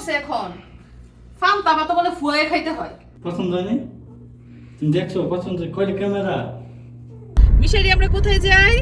পড়ছে এখন ফান্তা ভাত বলে ফুয়ে খাইতে হয়। পছন্দ হয়নি? তুমি দেখছো পছন্দ কয়টা ক্যামেরা? মিশারি আমরা কোথায় যাই?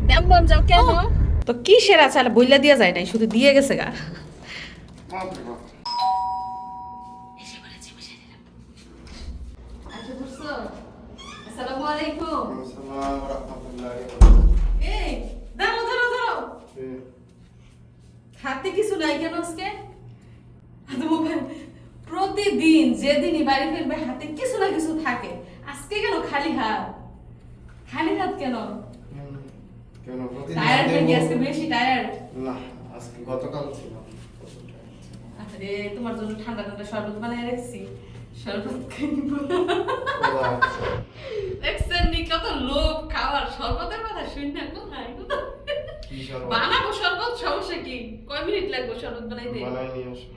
দাম্মাম যাও কেন? তো কি সেরা চাল বইলা দিয়া যায় নাই, শুধু দিয়ে গেছে গা। আসসালামু আলাইকুম। আসসালামু রাহমাতুল্লাহি। এই দাঁড়াও দাঁড়াও দাঁড়াও, হাতে কিছু নাই কেন আজকে? প্রতিদিন যেদিনই বাড়ি ফিরবে হাতে কিছু না কিছু থাকে, আজকে কেন খালি হাত? খালি হাত কেন? কেন প্রতিদিন টায়ার্ড হয়ে গেছে, বেশি টায়ার্ড? না, আজকে গতকাল ছিল। আরে তোমার জন্য ঠান্ডা ঠান্ডা শরবত বানায় রাখছি, শরবত খাইব। দেখছেন নি কত লোভ খাওয়ার, শরবতের কথা শুন না কোথায় কি শরবত? বানাবো শরবত, সমস্যা কি? কয় মিনিট লাগবে শরবত বানাইতে? বানাই নিয়ে আসো।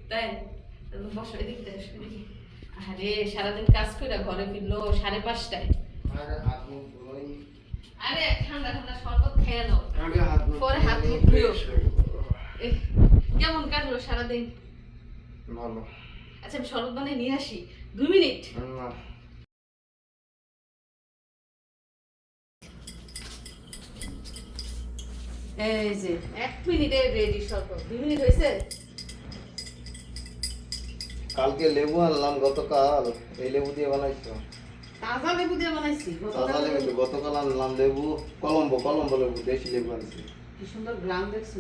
তাই বসো, এদিকটা এসো দেখি। আরে সারাদিন কাজ করে ঘরে ফিরলো 5:30টায়। আগে হাত মুখ ধুই। আরে ঠান্ডা ঠান্ডা শরবত খেয়ে নাও, আগে হাত মুখ পরে হাত মুখ ধুইও। কেমন কাটলো সারাদিন? ভালো। আচ্ছা আমি শরবত বানিয়ে নিয়ে আসি, 2 মিনিট। না, এই যে 1 মিনিটে রেডি শরবত। 2 মিনিট হয়েছে? কালকে লেবু আনলাম, গতকাল এই লেবু দিয়ে বানাইছো। তাজা লেবু দিয়ে বানাইছি। তাজা লেবু তো, গতকাল আনলাম লেবু কলম্বো লেবু, দেশি লেবু আনছি। কি সুন্দর গ্রাম দেখছো?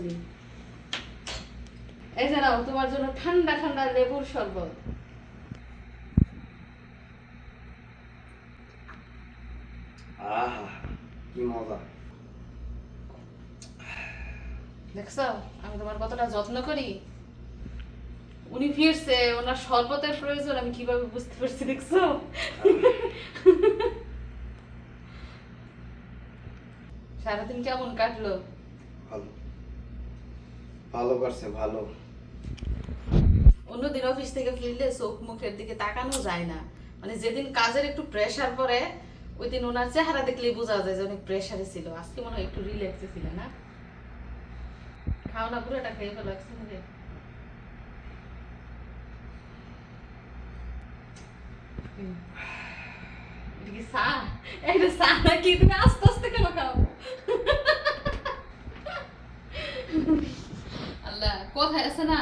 এই যে নাও তোমার জন্য ঠান্ডা ঠান্ডা লেবুর শরবত। আহা, কি মজা। দেখছো আমি তোমার কতটা যত্ন করি? উনি ফিরছে, ওনার শরবতের প্রয়োজন আমি কিভাবে বুঝতে পারছি, দেখছো? সারাদিন কেমন কাটলো? ভালো, ভালো করছে, ভালো। অন্যদিন অফিস থেকে ফিরলে চোখ মুখের দিকে তাকানো যায় না, মানে যেদিন কাজের একটু প্রেসার পড়ে ওই দিন ওনার চেহারা দেখলেই বোঝা যায় যে অনেক প্রেসারে ছিল। আজকে মনে হয় একটু রিল্যাক্সে ছিল না? খাও না, পুরোটা খেয়ে ফেলো একসঙ্গে। এটা কি চা? এটা চা নাকি? তুমি আস্তে আস্তে কেন খাও? আল্লাহ, কোথায় আছে না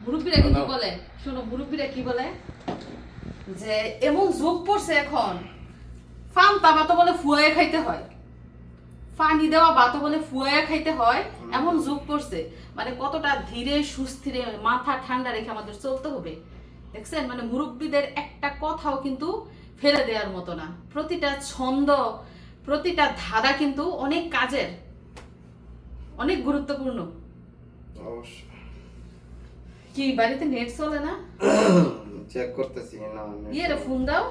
মুরব্বীরা কিন্তু বলে, শোনো মুরব্বীরা কি বলে যে এমন যোগ পড়ছে এখন, ফান্তা ভাত বলে ফুয়ে খাইতে হয়, পানি দেওয়া ভাত বলে ফুয়ে খাইতে হয়, এমন যোগ পড়ছে। মানে কতটা ধীরে সুস্থিরে মাথা ঠান্ডা রেখে আমাদের চলতে হবে, দেখছেন? মানে মুরব্বীদের একটা কথাও কিন্তু ফেলে দেওয়ার মতো না। প্রতিটা ছন্দ, প্রতিটা ধাঁধা কিন্তু অনেক কাজের, অনেক গুরুত্বপূর্ণ। অবশ্যই। কি বাড়িতে নেট চলে না? চেক করতেছি না। ইয়েরে ফোন দাও,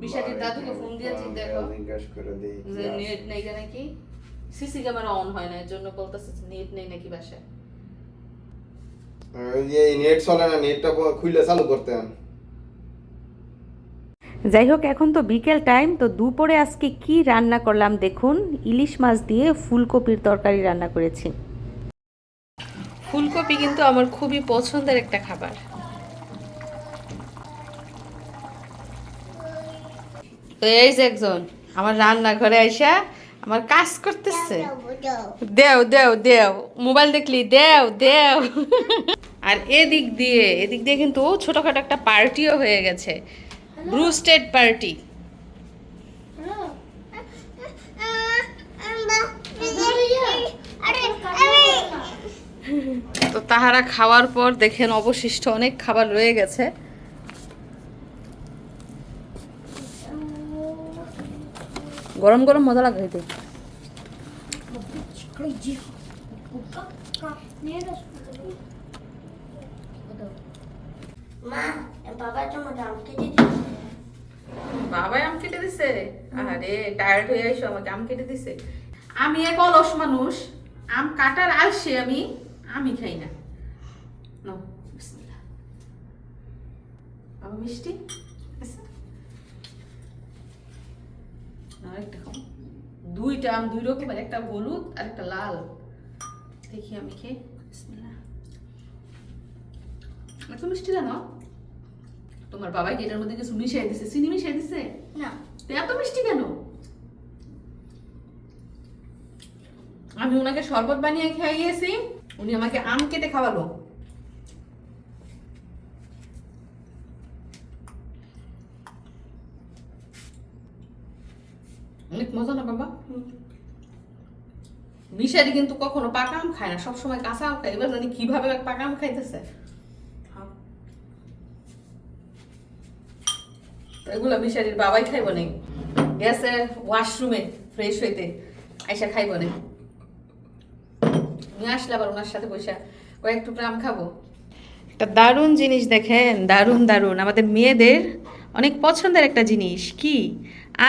বিশাটির দাদুকে ফোন দিয়ে দেখো জিজ্ঞাসা করে দেই যে নেট নেই নাকি। সিসি ক্যামেরা অন হয় না, এর জন্য বলতেছে নেট নেই নাকি বাসায়। এই নেট চলে না, নেটটা খুলে চালু করতেন। যাই হোক, এখন তো বিকেল টাইম, তো দুপুরে আজকে কি রান্না করলাম দেখুন। ইলিশ মাছ দিয়ে ফুলকপির তরকারি রান্না করেছি। ফুলকপি কিন্তু আমার খুবই পছন্দের একটা খাবার। তো এই যে একজন আমার রান্নাঘরে আইসা আমার কাজ করতেছে। দেও দেও দেও, মোবাইল দেখলি দেও দেও। আর এদিক দিয়ে কিন্তু ছোটখাটো একটা পার্টিও হয়ে গেছে, ব্রুস্টেড পার্টি। তো তাহারা খাওয়ার পর দেখেন অবশিষ্ট অনেক খাবার রয়ে গেছে। গরম গরম মজা লাগে খেতে। বাবাই আম কেটে দিছে? আরে টায়ার্ড হয়ে আইসো, আমাকে আম কেটে দিছে। আমি এক অলস মানুষ, আম কাটার আলসে আমি খাই না। নাও বিসমিল্লাহ। আম মিষ্টি আছে? আরেকটা খাও। 2টা আম 2 রকমের, একটা হলুদ আর একটা লাল। দেখি আমি খেয়ে। বিসমিল্লাহ। এত মিষ্টি কেন? তোমার বাবা কি এটার মধ্যে কিছু মিশিয়ে দিছে, চিনি মিশিয়ে দিছে? না, তো এত মিষ্টি কেন? আমি ওনাকে শরবত বানিয়ে খাইয়েছি, উনি আমাকে আম কেটে খাওয়ালো। অনেক মজা না বাবা? মিশারি কিন্তু কখনো পাকা আম খায় না, সবসময় কাঁচা আম খায়। এবার জানি কিভাবে পাকা আম খাইতেছে। তো এগুলো মিশারির বাবাই খাইব না, গেছে ওয়াশরুমে ফ্রেশ হইতে, আইসা খাইব না। নিয়ে আসলে আবার ওনার সাথে বসে কয়েক টুকরা আম খাবো। একটা দারুণ জিনিস দেখেন, দারুণ দারুণ আমাদের মেয়েদের অনেক পছন্দের একটা জিনিস। কি?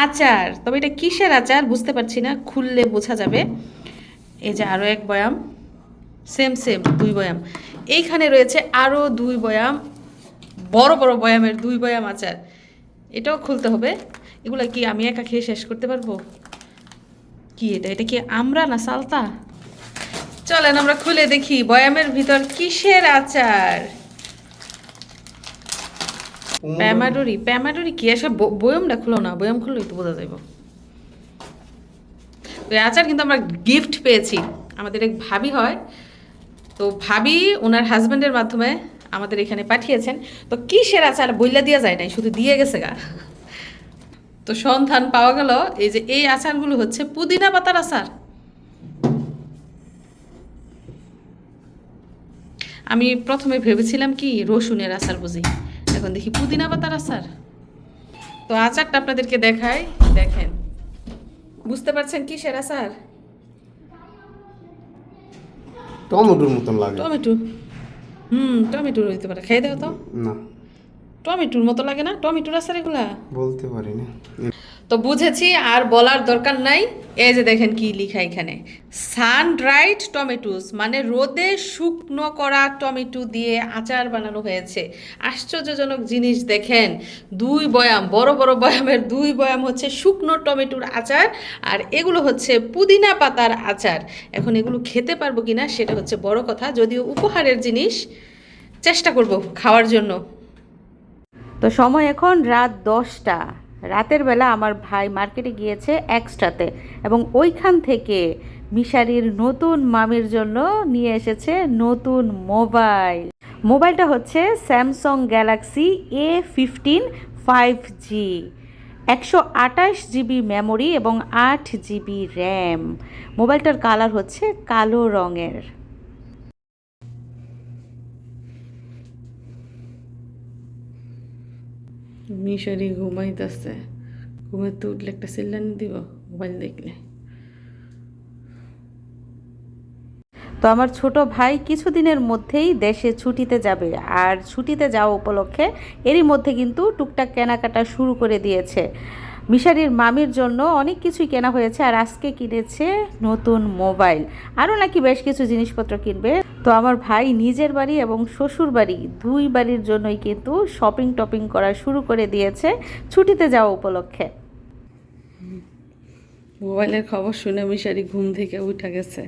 আচার। তবে এটা কিসের আচার বুঝতে পারছি না, খুললে বোঝা যাবে। এই যে আরও এক বয়াম, সেম সেম 2 বয়াম। এইখানে রয়েছে আরও 2 বয়াম, বড় বড় বয়ামের 2 বয়াম আচার। এটাও খুলতে হবে। এগুলা কি আমি একা খেয়ে শেষ করতে পারবো? কি এটা? এটা কি আমরা না সালতা? চলেন আমরা খুলে দেখি বয়ামের ভিতর কিসের আচার। প্যামাডোরি। প্যামাডোরি কি? এসব বয়ামটা খুলো না, বয়াম খুললেই তো বোঝা যাইব। তো এই আচার কিন্তু আমরা গিফট পেয়েছি, আমাদের এক ভাবি হয়, তো ভাবি ওনার হাজব্যান্ডের মাধ্যমে আমাদের এখানে পাঠিয়েছেন। তো কিসের আচার বইলা দিয়া যায় নাই, শুধু দিয়ে গেছে গা। তো সন্ধান পাওয়া গেল এই যে এই আচারগুলো হচ্ছে পুদিনা পাতার আচার। আমি প্রথমে ভেবেছিলাম কি রসুনের আচার বুঝি, এখন দেখি পুদিনা পাতার আচার। তো আচারটা আপনাদেরকে দেখাই, দেখেন। বুঝতে পারছেন কিসের আচার? টমেটোর মতন লাগে। টমেটো। টমেটোর হইতে পারে, খেয়ে দাও তো। না, টমেটোর মতো লাগে না টমেটোর আচার এগুলা? বলতে পারি না। তো বুঝেছি, আর বলার দরকার নাই। এই যে দেখেন কি লেখা এখানে, সান ড্রাইড টমেটোস, মানে রোদে শুকনো করা টমেটো দিয়ে আচার বানানো হয়েছে। আশ্চর্যজনক জিনিস দেখেন, 2 বয়াম, বড় বড় বয়ামের 2 বয়াম হচ্ছে শুকনো টমেটোর আচার, আর এগুলো হচ্ছে পুদিনা পাতার আচার। এখন এগুলো খেতে পারবো কিনা সেটা হচ্ছে বড় কথা, যদিও উপহারের জিনিস, চেষ্টা করব খাওয়ার জন্য। তো সময় এখন রাত 10টা। রাতের বেলা আমার ভাই মার্কেটে গিয়েছে এক্সট্রাতে, এবং ওইখান থেকে মিশারির নতুন মামির জন্য নিয়ে এসেছে নতুন মোবাইল। মোবাইলটা হচ্ছে Samsung Galaxy A15 5G, 128 GB memory এবং 8 জিবি র্যাম। মোবাইলটার কালার হচ্ছে কালো রঙের। মিশরি ঘুমাইতেছে, ঘুমাইতে উঠলে একটা চিল্লানি দিব মোবাইল দেখলে। তো আমার ছোট ভাই কিছুদিনের মধ্যেই দেশে ছুটিতে যাবে, আর ছুটিতে যাওয়া উপলক্ষে এরই মধ্যে কিন্তু টুকটাক কেনাকাটা শুরু করে দিয়েছে। মিশারির মামির জন্য অনেক কিছুই কেনা হয়েছে, আর আজকে কিনেছে নতুন মোবাইল, আরও নাকি বেশ কিছু জিনিসপত্র কিনবে। তো আমার ভাই নিজের বাড়ি এবং শ্বশুর বাড়ি 2 বাড়ির জন্যই কিন্তু শপিং টপিং করা শুরু করে দিয়েছে ছুটিতে যাওয়া উপলক্ষে। মোবাইলের খবর শুনে মিশারি ঘুম থেকে উঠে গেছে।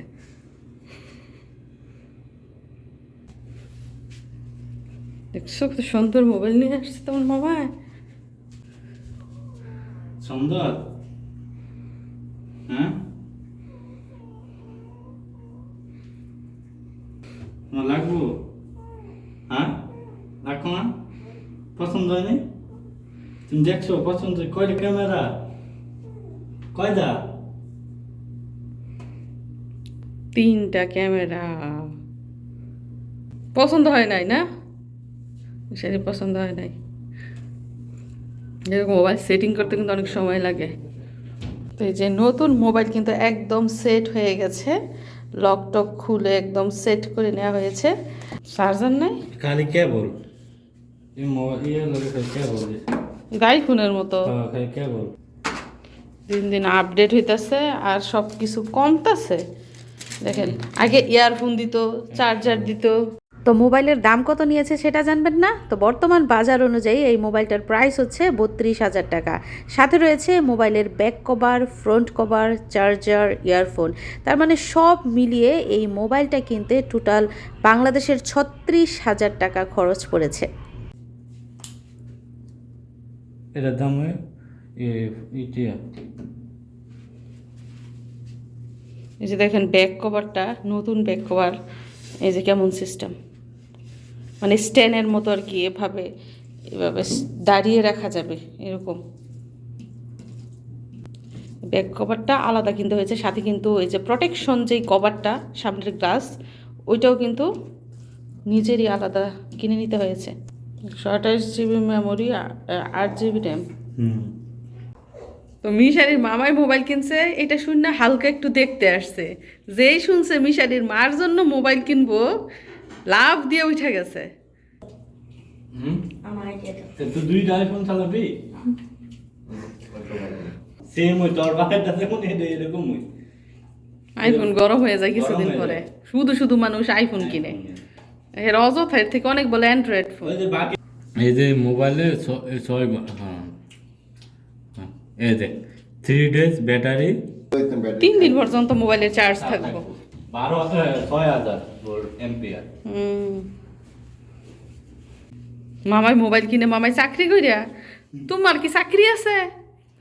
দেখছো কত সুন্দর মোবাইল নিয়ে আসছে তোমার মামা। সুন্দর? হ্যাঁ, তোমার লাগবো? হ্যাঁ, রাখো না? পছন্দ হয়নি? তুমি দেখছো পছন্দ? কয়টা ক্যামেরা? কয়টা? 3টা ক্যামেরা। পছন্দ হয় নাই না? সেটা পছন্দ হয় নাই। এরকম মোবাইল সেটিং করতে কিন্তু অনেক সময় লাগে। তো এই যে নতুন মোবাইল কিন্তু একদম সেট হয়ে গেছে, লক টক খুলে একদম সেট করে নেওয়া হয়েছে। চার্জার নাই, খালি কেবল। এই মোবাইল ইয়ে লাগে খালি কেবল। আইফোনের মতো। হ্যাঁ, খালি কেবল। দিন দিন আপডেট হইতেছে আর সব কিছু কমতেছে। দেখেন আগে ইয়ারফোন দিত, চার্জার দিত, তো মোবাইলের দাম কত নিয়েছে সেটা জানবেন না? তো বর্তমান বাজার অনুযায়ী এই মোবাইলটার প্রাইস হচ্ছে 32,000 টাকা। সাথে রয়েছে মোবাইলের back cover, front cover, charger, earphone. তার মানে সব মিলিয়ে এই মোবাইলটা কিনতে টোটাল বাংলাদেশের 36,000 টাকা খরচ পড়েছে। এটার দাম হয় ইটিয়া। এই যে দেখেন ব্যাক কভারটা, নতুন ব্যাক কভার, এই যে কেমন সিস্টেম, মানে স্ট্যান্ডের মতো আর কি, এভাবে দাঁড়িয়ে রাখা যাবে এরকম। ব্যাক কভারটা আলাদা কিনতে হয়েছে, সাথে কিন্তু এই যে প্রোটেকশন যেই কভারটা সামনের গ্লাস, ওইটাও কিন্তু নিজেরই আলাদা কিনে নিতে হয়েছে। 28 জিবি মেমোরি, 8 জিবি র্যাম। তো মিশারির মামাই মোবাইল কিনছে, এটা শুনে হালকা একটু দেখতে আসছে। যেই শুনছে মিশারির মার জন্য মোবাইল কিনবো, লাভ দিয়ে উঠে গেছে। তুই দুইটা আইফোন চালাবি? সেম ওই তোর বাপেরটা যেমন এরকম আইফোন গরম হয়ে যায় কিছুদিন পরে, শুধু শুধু মানুষ আইফোন কিনে। এর অযথা, এর থেকে অনেক বলে অ্যান্ড্রয়েড ফোন। এই যে মোবাইলে 6 এই যে 3 days ব্যাটারি, 3 দিন পর্যন্ত মোবাইলের চার্জ থাকবো। 6,000 এমপিআর। মামাই মোবাইল কিনে মামাই চাকরি করিয়া, তোমার কি চাকরি আছে?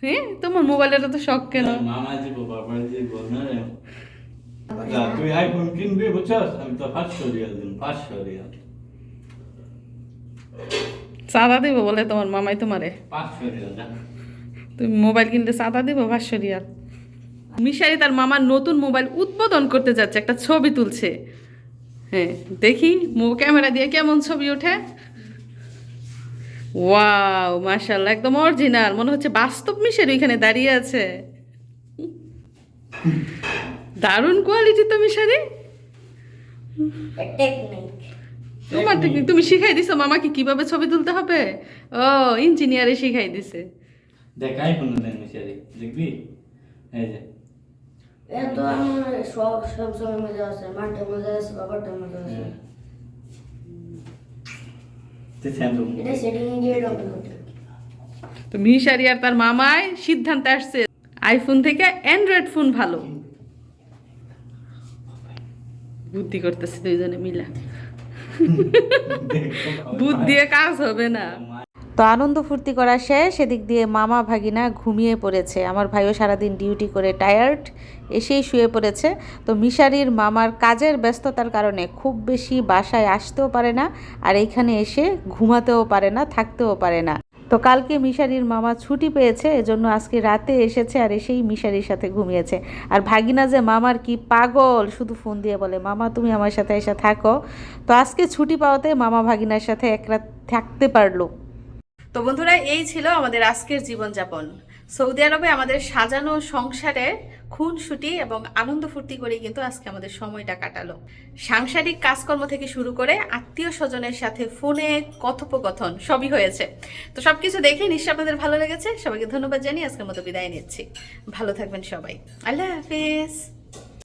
হ্যাঁ, তোমার মোবাইলের তো শখ কেন? মামা দিব, বাবা দিব না রে। আচ্ছা তুই আইফোন কিনবি বুঝছস, আমি তো 500 রিয়াল দিন, 500 রিয়াল চাঁদা দিব বলে তোমার মামাই তোমারে? 500 রিয়াল না। তুমি মোবাইল কিনতে চাঁদা দিব 500 রিয়াল? মিশারি তার মামার নতুন মোবাইল উদ্বোধন করতে যাচ্ছে, একটা ছবি তুলছে। হ্যাঁ, দেখি ক্যামেরা দিয়ে কেমন ছবি ওঠে। ওয়াও, মাশাআল্লাহ, একদম অরিজিনাল, মনে হচ্ছে বাস্তব মিশারি এখানে দাঁড়িয়ে আছে। দারুণ কোয়ালিটি তো মিশারি। তোমার টেকনিক তুমি শিখাই দিছো মামাকে কিভাবে ছবি তুলতে হবে? ও, ইঞ্জিনিয়ারে শিখাই দিছে। দেখ আইফোন দেন মিশারি, দেখবি? এই যে এত আমার সব সময় মজা আছে, মাঠে মজা আছে, বাবারটা মজা আছে। এটা সেটিং দিয়ে ওপেন করতে হবে। তো মিশারি আর তার মামাই সিদ্ধান্তে আসছে আইফোন থেকে অ্যান্ড্রয়েড ফোন ভালো। বুদ্ধি করতেছে দুইজনে মিলা, বুদ্ধি দিয়ে কাজ হবে না। তো আনন্দ ফুর্তি করা শেষ, সেদিক দিয়ে মামা ভাগিনা ঘুমিয়ে পড়েছে। আমার ভাইও সারাদিন ডিউটি করে টায়ার্ড, এসেই শুয়ে পড়েছে। তো মিশারির মামার কাজের ব্যস্ততার কারণে খুব বেশি বাসায় আসতেও পারে না, আর এইখানে এসে ঘুমাতেও পারে না, থাকতেও পারে না। তো কালকে মিশারির মামা ছুটি পেয়েছে, এজন্য আজকে রাতে এসেছে, আর এসেই মিশারির সাথে ঘুমিয়েছে। আর ভাগিনা যে মামার কি পাগল, শুধু ফোন দিয়ে বলে মামা তুমি আমার সাথে এসে থাকো। তো আজকে ছুটি পাওয়াতে মামা ভাগিনার সাথে এক রাত থাকতে পারলো। তো বন্ধুরা, এই ছিল আমাদের আজকের জীবনযাপন। সৌদি আরবে আমাদের সাজানো সংসারে খুনসুটি এবং আনন্দ ফুর্তি করে কিন্তু আজকে আমাদের সময়টা কাটালো। সাংসারিক কাজকর্ম থেকে শুরু করে আত্মীয় স্বজনের সাথে ফোনে কথোপকথন সবই হয়েছে। তো সবকিছু দেখে নিশ্চয়ই আপনাদের ভালো লেগেছে। সবাইকে ধন্যবাদ জানিয়ে আজকের মতো বিদায় নিচ্ছি। ভালো থাকবেন সবাই। আল্লাহ হাফিজ।